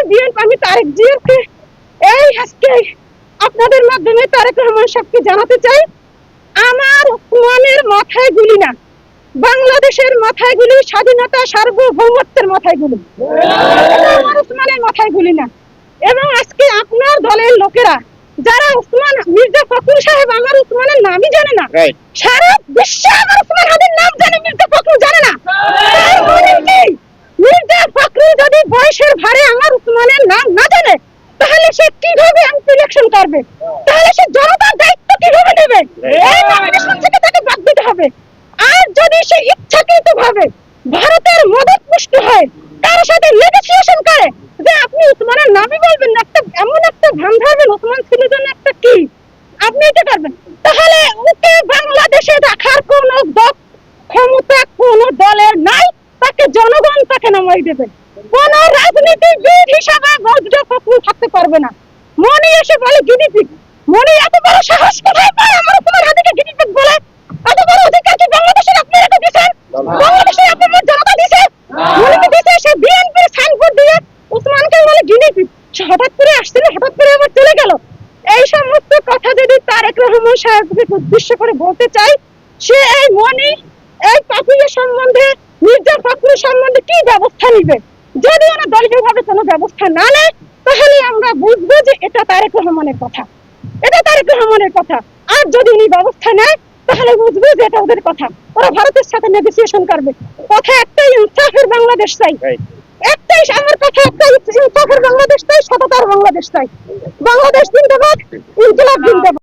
BNP আমি তারেক জিয়াকে এই আজকে আপনাদের মাধ্যমে তারেক রহমান সাহেবকে জানাতে চাই, আমার ওসমানের মাথায় গুলি না, বাংলাদেশের মাথায় গুলি, স্বাধীনতা সার্বভৌমত্বের মাথায় গুলি, আমার ওসমানের মাথায় গুলি না। এবং আজকে আপনার দলের লোকেরা যারা ওসমান মির্জা ফখরুল সাহেব আমার ওসমানের নামই জানে না, সারা বিশ্বে আমার ওসমান হাদির নাম জানে, মির্জা ফখরুল জানে না। তার মানে কি মির্জা ফখরুল যদি বয়সের ভারে আমার ওসমানের নাম না জানে, তাহলে সে কিভাবে এমপি ইলেকশন করবে? তাহলে সে জনতার দায়িত্ব কিভাবে নেবে? এই নমিনেশন থেকে তাকে বাদ দিতে হবে। আর যদি সে ইচ্ছাকৃত ভাবে ভারতের মদত পুষ্ট হয়, কারোর সাথে নেগোসিয়েশন করে যে আপনি ওসমানের নামই বলবেন না, একটা এমন একটা ভান ধরবেন ওসমান ছিল যেন একটা কি, আপনি এটা করবেন, তাহলে ওকে বাংলাদেশে রাখার কোন ক্ষমতা কোন দলের নাই, তাকে জনগণ তাকে নামাই দেবে। কোন রাজনীতিবিদ হিসাবে মির্জা ফখরুল থাকতে পারবে না। মনি এসে বলে গিনিপিগ, মনি এত বড় সাহস কোথায় পায় আমার ওসমান হাদিকে গিনিপিগ বলে? এত বড় অধিকার কি বাংলাদেশের আপনি রেখে দিয়েছেন? বাংলাদেশের আপনার জনতা দিয়েছে, মনিকে দিয়েছে, সে বিএনপির সাইনবোর্ড দিয়ে ওসমানকে বলে গিনিপিগ। হঠাৎ করে আসছিল, হঠাৎ করে আবার চলে গেল। এই সমস্ত কথা যদি তারেক রহমান সাহেবকে উদ্দেশ্য করে বলতে চাই, সে এই মনি এই পাপিয়া সম্বন্ধে, মির্জা ফখরুল সম্বন্ধে কি ব্যবস্থা নিবে? যদি ওরা দলীয়ভাবে কোনো ব্যবস্থা না নেয়, তাহলে আমরা বুঝবো যে এটা তারেক রহমানের কথা, এটা তারেক রহমানের কথা। আর যদি উনি ব্যবস্থা নেয়, তাহলে বুঝবো যে এটা ওদের কথা, ওরা ভারতের সাথে নেগোসিয়েশন করবে। কথা একটাই, ইনসাফের বাংলাদেশ চাই, একটাই আমার কথা, একটাই, ইনসাফের বাংলাদেশ চাই, সততার বাংলাদেশ চাই। বাংলাদেশ জিন্দাবাদ, ইনকিলাব জিন্দাবাদ।